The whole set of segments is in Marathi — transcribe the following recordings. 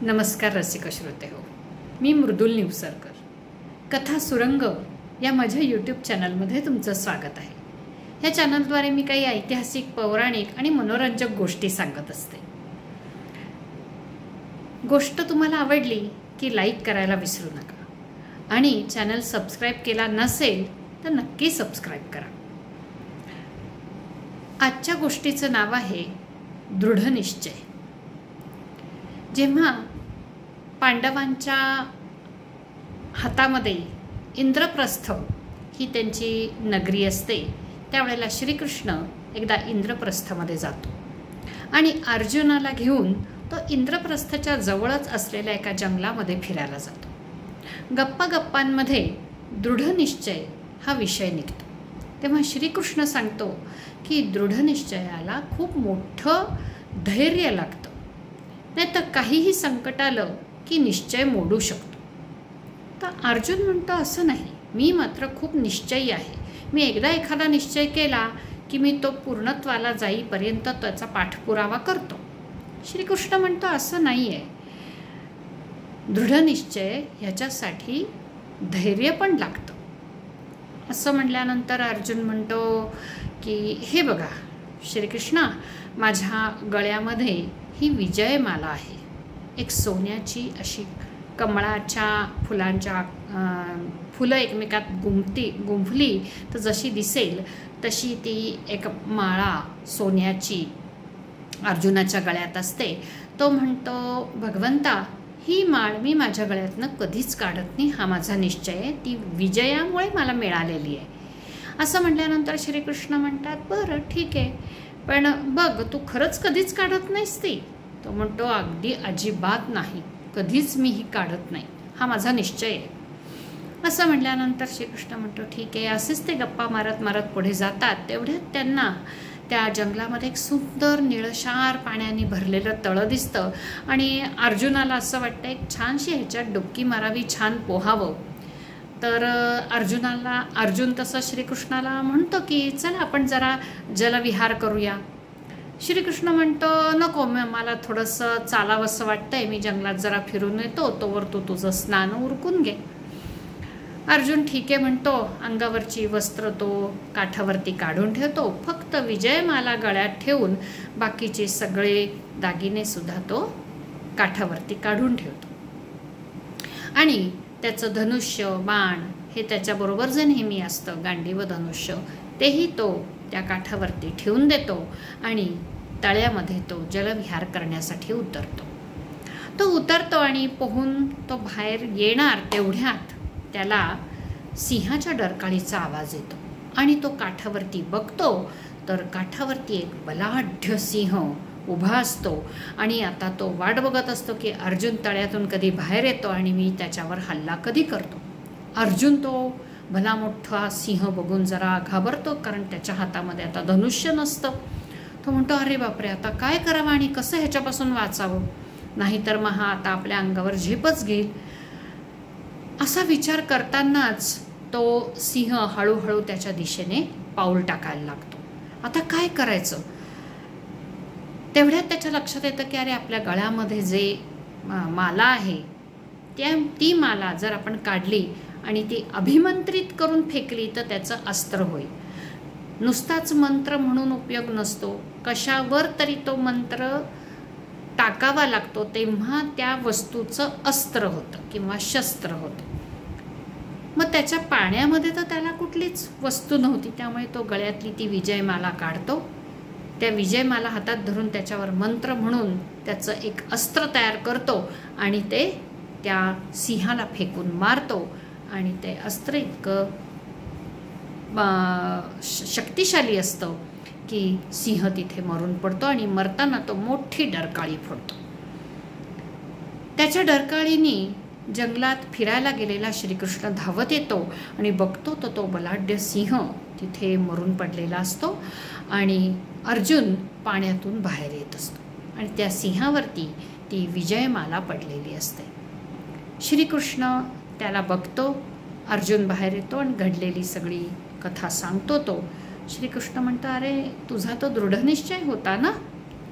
नमस्कार रसिक श्रोते हो, मी मृदुल निवसरकर. कथा सुरंग या माझ्या यूट्यूब चॅनलमध्ये तुमचं स्वागत आहे. या चॅनलद्वारे मी काही ऐतिहासिक, पौराणिक आणि मनोरंजक गोष्टी सांगत असते. गोष्ट तुम्हाला आवडली की लाईक करायला विसरू नका आणि चॅनल सबस्क्राईब केला नसेल तर नक्की सबस्क्राईब करा. आजच्या गोष्टीचं नाव आहे दृढनिश्चय. जेव्हा पांडवांच्या हातामध्ये इंद्रप्रस्थ ही त्यांची नगरी असते, त्यावेळेला श्रीकृष्ण एकदा इंद्रप्रस्थमध्ये जातो आणि अर्जुनाला घेऊन तो इंद्रप्रस्थच्या जवळच असलेल्या एका जंगलामध्ये फिरायला जातो. गप्पांमध्ये दृढनिश्चय हा विषय निघतो. तेव्हा श्रीकृष्ण सांगतो की दृढनिश्चयाला खूप मोठं धैर्य लागतं, नाही तर काहीही संकट आलं की निश्चय मोडू शकतो. तर अर्जुन म्हणतो असं नाही, मी मात्र खूप निश्चयी आहे. मी एकदा एखादा निश्चय केला की मी तो पूर्णत्वाला जाईपर्यंत त्याचा पाठपुरावा करतो. श्रीकृष्ण म्हणतो असं नाही आहे, दृढनिश्चय ह्याच्यासाठी धैर्य पण लागतं. असं म्हटल्यानंतर अर्जुन म्हणतो की हे बघा श्रीकृष्णा, माझ्या गळ्यामध्ये ही विजयमाला आहे. एक सोन्याची अशी कमळाच्या फुलांच्या फुलं एकमेकात गुंफली तर जशी दिसेल तशी ती एक माळा सोन्याची अर्जुनाच्या गळ्यात असते. तो म्हणतो भगवंता, ही माळ मी माझ्या गळ्यातनं कधीच काढत नाही, हा माझा निश्चय आहे, ती विजयामुळे मला मिळालेली आहे. असं म्हटल्यानंतर श्रीकृष्ण म्हणतात बरं ठीक आहे, पण बघ तू खरंच कधीच काढत नाहीस ती? तो म्हणतो अगदी अजिबात नाही, कधीच मी ही काढत नाही, हा माझा निश्चय आहे. असं म्हटल्यानंतर श्रीकृष्ण म्हणतो ठीक आहे. असेच ते गप्पा मारत मारत पुढे जातात. तेवढ्यात त्यांना त्या जंगलामध्ये एक सुंदर निळशार पाण्याने भरलेलं तळं दिसतं आणि अर्जुनाला असं वाटतं एक छानशी ह्याच्यात डुबकी मारावी, छान पोहावं. तर अर्जुन तसं श्रीकृष्णाला म्हणतो की चला आपण जरा जलविहार करूया. श्रीकृष्ण म्हणतो नको, मला थोडंसं चालावंसं वाटतंय, मी जंगलात जरा फिरून येतो, तोवर तू तुझं स्नान उरकून घे. अर्जुन ठीक आहे म्हणतो. अंगावरची वस्त्र तो काठावरती काढून ठेवतो, फक्त विजयमाला गळ्यात ठेवून बाकीचे सगळे दागिने सुद्धा तो काठावरती काढून ठेवतो आणि त्याचं धनुष्य, बाण हे त्याच्याबरोबर जे नेहमी असतं, गांडीव धनुष्य, तेही तो त्या काठावरती ठेवून देतो आणि तळ्यामध्ये तो जलविहार करण्यासाठी उतरतो. तो उतरतो आणि पोहून तो बाहेर येणार तेवढ्यात त्याला सिंहाच्या डरकाळीचा आवाज येतो आणि तो काठावरती बघतो तर काठावरती एक बलाढ्य सिंह उभा असतो आणि आता तो वाट बघत असतो की अर्जुन तळ्यातून कधी बाहेर येतो आणि मी त्याच्यावर हल्ला कधी करतो. अर्जुन तो भला मोठा सिंह बघून जरा घाबरतो, कारण त्याच्या हातामध्ये आता धनुष्य नसतं. तो म्हणतो अरे बापरे, आता काय करावं आणि कसं ह्याच्यापासून वाचावं, नाहीतर मग हा आता आपल्या अंगावर झेपच घेईल. असा विचार करतानाच तो सिंह हळूहळू त्याच्या दिशेने पाऊल टाकायला लागतो. आता काय करायचं? तेवढ्यात त्याच्या लक्षात येतं की अरे आपल्या गळ्यामध्ये जे माला आहे ती माला जर आपण काढली आणि ती अभिमंत्रित करून फेकली तर त्याचं अस्त्र होईल. नुसताच मंत्र म्हणून उपयोग नसतो, कशावर तरी तो मंत्र टाकावा लागतो, तेव्हा त्या वस्तूचं अस्त्र होतं किंवा शस्त्र होतं. मग त्याच्या पाण्यामध्ये तर त्याला कुठलीच वस्तू नव्हती, त्यामुळे तो गळ्यातली ती विजयमाला काढतो. त्या विजयमाला हातात धरून त्याच्यावर मंत्र म्हणून त्याचं एक अस्त्र तयार करतो आणि ते त्या सिंहाला फेकून मारतो आणि ते अस्त्र इतकं शक्तिशाली असतं की सिंह तिथे मरून पडतो आणि मरताना तो मोठी डरकाळी फोडतो. त्याच्या डरकाळीने जंगलात फिरायला गेलेला श्रीकृष्ण धावत येतो आणि बघतो तर तो बलाढ्य सिंह तिथे मरून पडलेला असतो आणि अर्जुन पाण्यातून बाहेर येत असतो आणि त्या सिंहावरती ती विजयमाला पडलेली असते. श्रीकृष्ण त्याला बघतो, अर्जुन बाहेर येतो आणि घडलेली सगळी कथा सांगतो तो. श्रीकृष्ण म्हणतो अरे तुझा तो दृढनिश्चय होता ना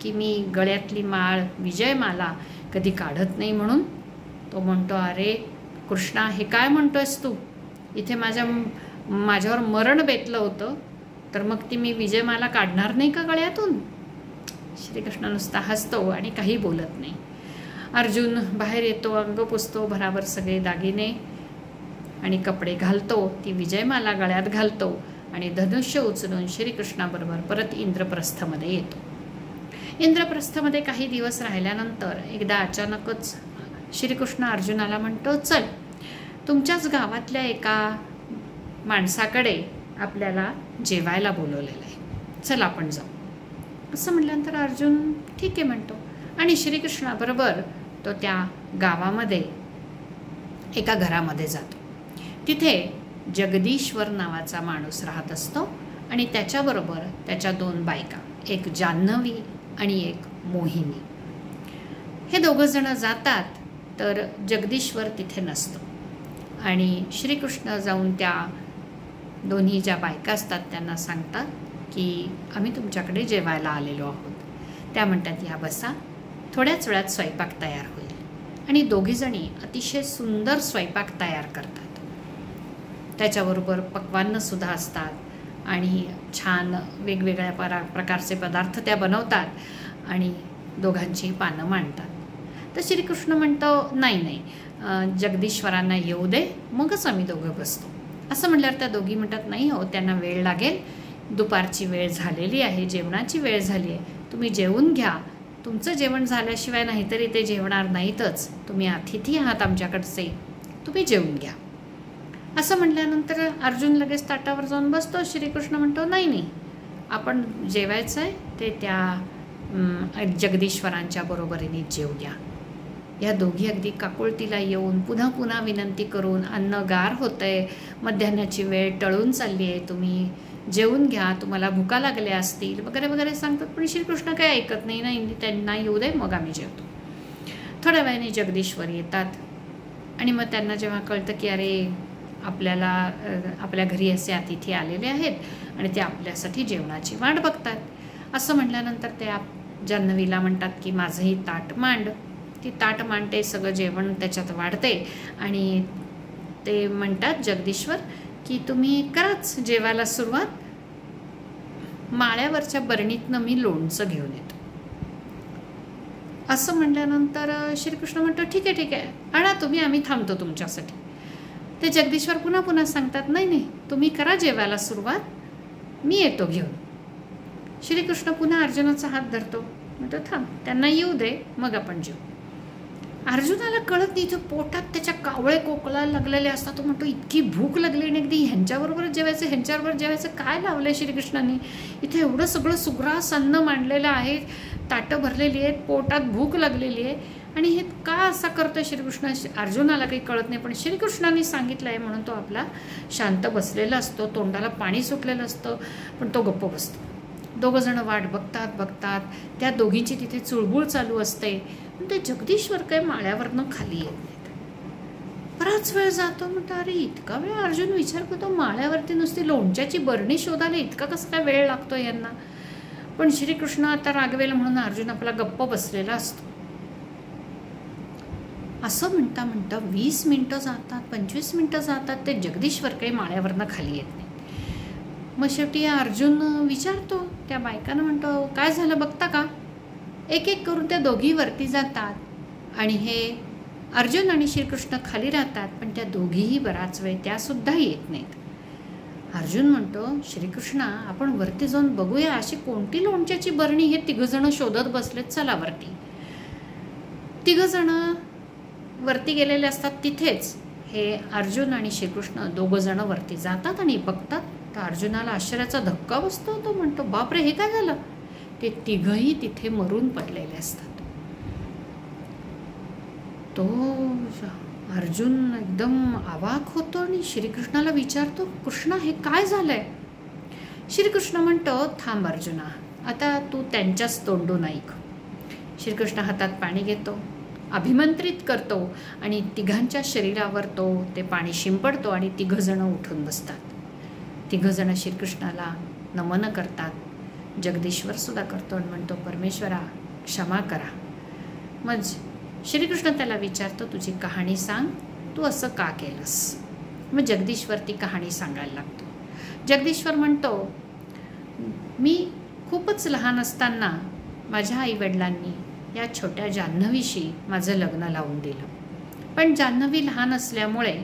की मी गळ्यातली माळ विजयमाला कधी काढत नाही म्हणून तो म्हणतो, अरे कृष्णा, हे काय म्हणतोयस तू? इथे माझ्यावर मरण बेतलं होतं, तर मग ती मी विजयमाला काढणार नाही का गळ्यातून? श्रीकृष्ण नुसता हसतो आणि काही बोलत नाही. अर्जुन बाहेर येतो, अंग पुसतो, भराभर सगळे दागिने आणि कपडे घालतो, ती विजयमाला गळ्यात घालतो आणि धनुष्य उचलून श्रीकृष्णाबरोबर परत इंद्रप्रस्थमध्ये येतो. इंद्रप्रस्थमध्ये काही दिवस राहिल्यानंतर एकदा अचानकच श्रीकृष्ण अर्जुनाला म्हणतो, चल, तुमच्याच गावातल्या एका माणसाकडे आपल्याला जेवायला बोलवलेलं आहे, चल आपण जाऊ. असं म्हटल्यानंतर अर्जुन ठीक आहे म्हणतो आणि श्रीकृष्णाबरोबर तो त्या गावामध्ये एका घरामध्ये जातो. तिथे जगदीश्वर नावाचा माणूस राहत असतो आणि त्याच्याबरोबर त्याच्या 2 बायका, एक जान्हवी आणि एक मोहिनी. हे दोघं जण जातात, तर जगदीश्वर तिथे नसतो आणि श्रीकृष्ण जाऊन त्या दोन्ही ज्या बायका असतात त्यांना सांगतात की आम्ही तुमच्याकडे जेवायला आलेलो आहोत. त्या म्हणतात, या बसा, थोड्याच वेळात स्वयंपाक तयार होईल. आणि दोघीजणी अतिशय सुंदर स्वयंपाक तयार करतात. त्याच्याबरोबर पक्वान्नसुद्धा असतात आणि छान वेगवेगळ्या प्रकारचे पदार्थ त्या बनवतात आणि दोघांची पानं मांडतात. तर श्रीकृष्ण म्हणतो, नाही, जगदीश्वरांना येऊ दे, मगच आम्ही दोघं बसतो. असं म्हटल्यावर त्या दोघी म्हणतात, नाही हो, त्यांना वेळ लागेल, दुपारची वेळ झालेली आहे, जेवणाची वेळ झाली आहे, तुम्ही जेवून घ्या. तुमचं जेवण झाल्याशिवाय नाहीतरी ते जेवणार नाहीतच, तुम्ही अतिथी आहात आमच्याकडचे, तुम्ही जेवून घ्या. असं म्हटल्यानंतर अर्जुन लगेच ताटावर जाऊन बसतो. श्रीकृष्ण म्हणतो, नाही, आपण जेवायचं आहे ते त्या जगदीश्वरांच्या बरोबरीने जेवूया. या दोघी अगदी काकुळतीला येऊन पुन्हा विनंती करून, अन्न गार होतंय, मध्यान्हाची वेळ टळून चालली आहे, तुम्ही जेवून घ्या, तुम्हाला भुका लागल्या असतील वगैरे वगैरे सांगतात. पण श्रीकृष्ण काही ऐकत नाही, त्यांना येऊ दे, मग आम्ही जेवतो. थोड्या वेळाने जगदीश्वर येतात आणि मग त्यांना जेव्हा कळतं की अरे आपल्या घरी असे अतिथी आलेले आहेत आणि ते आपल्यासाठी जेवणाची वाट बघतात. असं म्हटल्यानंतर त्या जान्हवीला म्हणतात की माझंही ताट मांड. ती ताट मांडते, सगळं जेवण त्याच्यात वाढते आणि ते म्हणतात जगदीश्वर की तुम्ही कराच जेवायला सुरुवात, माळ्यावरच्या बरणीतनं मी लोणचं घेऊन येतो. असं म्हटल्यानंतर श्रीकृष्ण म्हणतो, ठीक आहे, आणा तुम्ही, आम्ही थांबतो तुमच्यासाठी. ते जगदीश्वर पुन्हा सांगतात, नाही, तुम्ही करा जेवायला सुरुवात, मी येतो घेऊन. श्रीकृष्ण पुन्हा अर्जुनाचा हात धरतो, म्हणतो थांब, त्यांना येऊ दे, मग आपण जेवू. अर्जुनाला कळत नाही, जो पोटात त्याच्या कावळे कोकळायला लागलेले असतात. तो म्हणतो, इतकी भूक लागली आणि अगदी ह्यांच्याबरोबर जेवायचं काय लावलंय श्रीकृष्णांनी? इथे एवढं सगळं सुग्रास अन्न मांडलेलं आहे, ताटं भरलेली आहेत, पोटात भूक लागलेली आहे आणि हे का असा करतोय श्रीकृष्ण? अर्जुनाला काही कळत नाही, पण श्रीकृष्णांनी सांगितलं आहे म्हणून तो आपला शांत बसलेला असतो, तोंडाला पाणी सुटलेलं असतं, पण तो गप्प बसतो. दोघं जण वाट बघतात. त्या दोघींची तिथे चुळबुळ चालू असते. पण ते जगदीश्वर काही माळ्यावरनं खाली येत नाहीत. बराच वेळ जातो. म्हणतो अरे इतका वेळ? अर्जुन विचार करतो, माळ्यावरती नुसती लोणच्याची बरणी शोधायला इतका कसं काय वेळ लागतो यांना? पण श्रीकृष्ण आता रागवेल म्हणून अर्जुन आपला गप्प बसलेला असतो. असं म्हणता 20 मिनिटं जातात, 25 मिनिटं जातात, ते जगदीश्वर काही माळ्यावरनं खाली येत नाही. मग शेवटी अर्जुन विचारतो त्या बायकांना, म्हणतो काय झालं बघता का? एक एक करून त्या दोघी वरती जातात आणि हे अर्जुन आणि श्रीकृष्ण खाली राहतात. पण त्या दोघीही बराच वेळ त्यासुद्धा येत नाहीत. अर्जुन म्हणतो, श्रीकृष्णा आपण वरती जाऊन बघूया, अशी कोणती लोणच्याची बरणी हे तिघजणं शोधत बसलेत, चला वरती. तिघजणं वरती गेलेले असतात. तिथेच हे अर्जुन आणि श्रीकृष्ण दोघं जण वरती जातात आणि बघतात. तर अर्जुनाला आश्चर्याचा धक्का बसतो. तो म्हणतो, बापरे हे काय झालं? ते तिघही तिथे मरून पडलेले असतात. तो अर्जुन एकदम अवाक होतो आणि श्रीकृष्णाला विचारतो, कृष्णा हे काय झालंय? श्रीकृष्ण म्हणतो, थांब अर्जुना, आता तू त्यांच्याच तोंडून ऐक. श्रीकृष्ण हातात पाणी घेतो, अभिमंत्रित करतो आणि तिघांच्या शरीरावर तो ते पाणी शिंपडतो आणि तिघजणं उठून बसतात. तिघजणं श्रीकृष्णाला नमन करतात. जगदीश्वर सुद्धा करतो आणि म्हणतो, परमेश्वरा क्षमा करा. मग श्रीकृष्ण त्याला विचारतो, तुझी कहाणी सांग, तू असं का केलंस? मग जगदीश्वर ती कहाणी सांगायला लागतो. जगदीश्वर म्हणतो, मी खूपच लहान असताना माझ्या आईवडिलांनी या छोट्या जान्हवीशी माझं लग्न लावून दिलं. पण जान्हवी लहान असल्यामुळे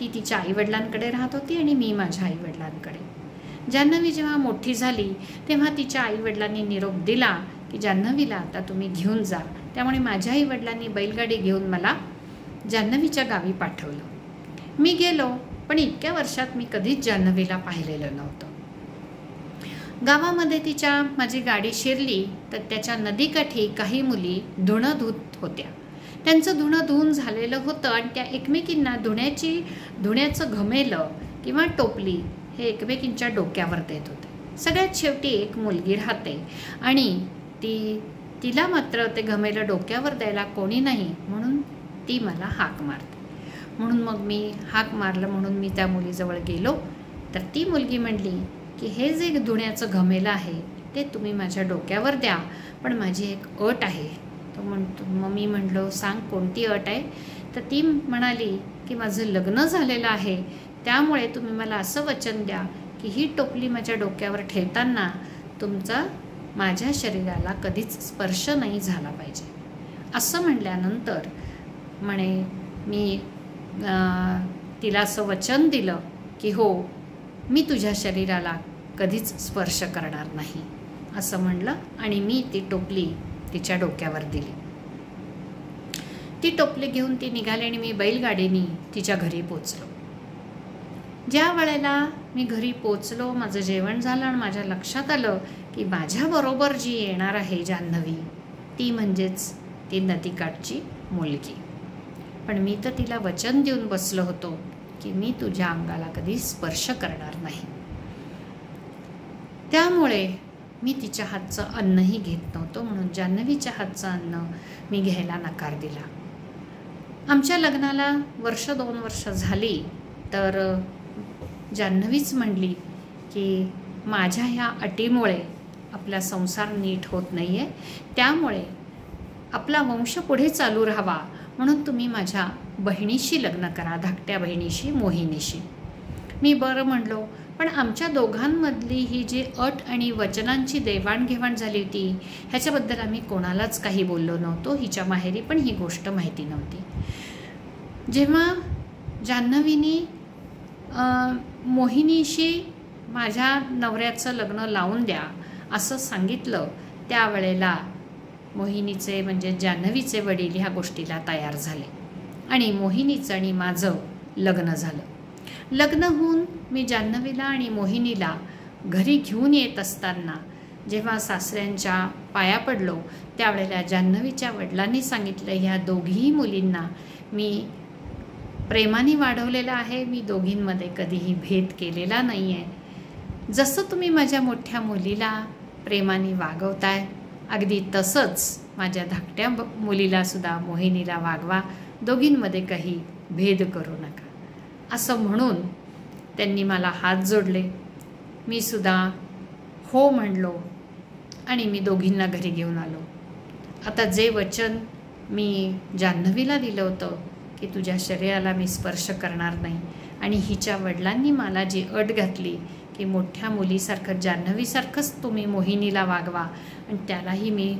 ती तिच्या आईवडिलांकडे राहत होती आणि मी माझ्या आईवडिलांकडे. जान्हवी जेव्हा मोठी झाली तेव्हा तिच्या आईवडिलांनी निरोप दिला की जान्हवीला आता तुम्ही घेऊन जा. त्यामुळे माझ्या आईवडिलांनी बैलगाडी घेऊन मला जान्हवीच्या गावी पाठवलं. मी गेलो, पण इतक्या वर्षात मी कधीच जान्हवीला पाहिलेलं नव्हतं. गावामध्ये तिच्या माझी गाडी शिरली तर त्याच्या नदीकाठी काही मुली धुणं धुत होत्या. त्यांचं धुणं धुवून झालेलं होतं आणि त्या एकमेकींना धुण्याचं घमेलं किंवा टोपली हे एकमेकींच्या डोक्यावर देत होते. सगळ्यात शेवटी एक मुलगी राहते आणि तिला मात्र ते घमेलं डोक्यावर द्यायला कोणी नाही, म्हणून ती मला हाक मारते. म्हणून मग मी हाक मारलं म्हणून मी त्या मुलीजवळ गेलो तर ती मुलगी म्हणली की हे जे धुण्याचं घमेलं आहे ते तुम्ही माझ्या डोक्यावर द्या, पण माझी एक अट आहे. तो म्हणतो, मग मी म्हणलो, सांग कोणती अट आहे? तर ती म्हणाली की माझं लग्न झालेलं आहे, त्यामुळे तुम्ही मला असं वचन द्या की ही टोपली माझ्या डोक्यावर ठेवताना तुमचा माझ्या शरीराला कधीच स्पर्श नाही झाला पाहिजे. असं म्हणल्यानंतर म्हणे मी तिला असं वचन दिलं की हो, मी तुझ्या शरीराला कधीच स्पर्श करणार नाही असं म्हणलं आणि मी ती टोपली तिच्या डोक्यावर दिली. ती टोपली घेऊन ती निघाली आणि मी बैलगाडीने तिच्या घरी पोचलो. ज्या वेळेला मी घरी पोचलो, माझं जेवण झालं आणि माझ्या लक्षात आलं की माझ्याबरोबर जी येणार आहे जान्हवी, ती म्हणजेच ती नदीकाठची मुलगी. पण मी तर तिला वचन देऊन बसलो होतो की मी तुझ्या अंगाला कधी स्पर्श करणार नाही. त्यामुळे मी तिच्या हातचं अन्नही घेत नव्हतो, म्हणून जान्हवीच्या हातचं अन्न मी घ्यायला नकार दिला. आमच्या लग्नाला 1-2 वर्ष झाली तर जान्हवीच म्हणली की माझ्या ह्या अटीमुळे आपला संसार नीट होत नाही आहे, त्यामुळे आपला वंश पुढे चालू राहावा म्हणून तुम्ही माझ्या बहिणीशी लग्न करा, धाकट्या बहिणीशी, मोहिनीशी. मी बरं म्हणलो, पण आमच्या दोघांमधली ही जी अट आणि वचनांची देवाणघेवाण झाली होती ह्याच्याबद्दल आम्ही कोणालाच काही बोललो नव्हतो. हिच्या माहेरी पण ही गोष्ट माहिती नव्हती. जेव्हा जान्हवीनी मोहिनीशी माझ्या नवऱ्याचं लग्न लावून द्या असं सांगितलं, त्यावेळेला मोहिनीचे म्हणजे जान्हवीचे वडील ह्या गोष्टीला तयार झाले आणि मोहिनीचं आणि माझं लग्न झालं. लग्न होऊन मी जान्हवीला आणि मोहिनीला घरी घेऊन येत असताना जेव्हा सासऱ्यांच्या पाया पडलो त्यावेळेला जान्हवीच्या वडिलांनी सांगितलं, ह्या दोघीही मुलींना मी प्रेमाने वाढवलेलं आहे, मी दोघींमध्ये कधीही भेद केलेला नाही आहे. जसं तुम्ही माझ्या मोठ्या मुलीला प्रेमाने वागवताय अगदी तसंच माझ्या धाकट्या मुलीलासुद्धा, मोहिनीला वागवा, दोघींमध्ये काही भेद करू नका. असं म्हणून त्यांनी मला हात जोडले. मी सुद्धा हो म्हणलो आणि मी दोघींना घरी घेऊन आलो. आता जे वचन मी जान्हवीला दिलं होतं की तुझ्या शरीराला मी स्पर्श करणार नाही, आणि हिच्या वडिलांनी मला जी अट घातली की मोठ्या मुलीसारखं जान्हवीसारखंच तुम्ही मोहिनीला वागवा, आणि त्यालाही मी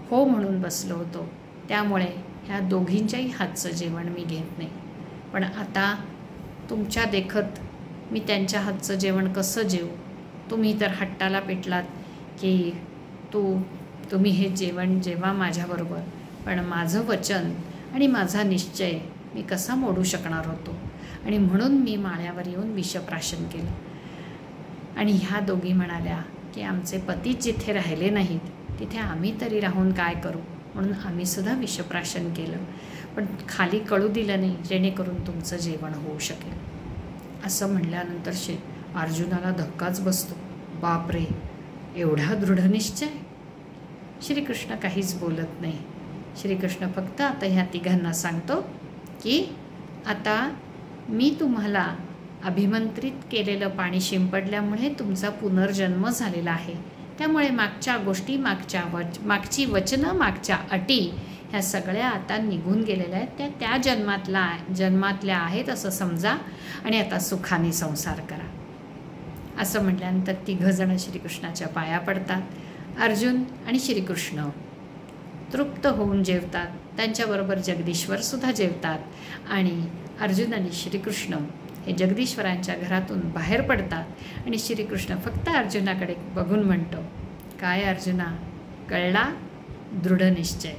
हो म्हणून बसलो होतो. त्यामुळे ह्या दोघींच्याही हातचं जेवण मी घेत नाही. पण आता तुमच्या देखत मी त्यांच्या हातचं जेवण कसं जेवू? तुम्ही तर हट्टाला पेटलात की तुम्ही हे जेवण जेवा माझ्याबरोबर, पण माझं वचन आणि माझा निश्चय मी कसा मोडू शकणार होतो? आणि म्हणून मी माळ्यावर येऊन विषप्राशन केलं. आणि ह्या दोघी म्हणाल्या की आमचे पतीच जिथे राहिले नाहीत तिथे आम्ही तरी राहून काय करू, म्हणून आम्ही सुद्धा विषप्राशन केलं, पण खाली कळू दिलं नाही जेणेकरून तुमचं जेवण होऊ शकेल. असं म्हणल्यानंतर अर्जुनाला धक्काच बसतो. बापरे, एवढा दृढनिश्चय! श्रीकृष्ण काहीच बोलत नाही. श्रीकृष्ण फक्त आता ह्या तिघांना सांगतो की आता मी तुम्हाला अभिमंत्रित केलेलं पाणी शिंपडल्यामुळे तुमचा पुनर्जन्म झालेला आहे, त्यामुळे मागच्या गोष्टी, मागची वचनं, मागच्या अटी ह्या सगळ्या आता निघून गेलेल्या आहेत, त्या जन्मातल्या आहेत असं समजा आणि आता सुखाने संसार करा. असं म्हटल्यानंतर तिघंजणं श्रीकृष्णाच्या पाया पडतात. अर्जुन आणि श्रीकृष्ण तृप्त होऊन जेवतात. त्यांच्याबरोबर जगदीश्वरसुद्धा जेवतात आणि अर्जुन आणि श्रीकृष्ण हे जगदीश्वरांच्या घरातून बाहेर पडतात आणि श्रीकृष्ण फक्त अर्जुनाकडे बघून म्हणतो, काय अर्जुना, कळला? दृढ निश्चय.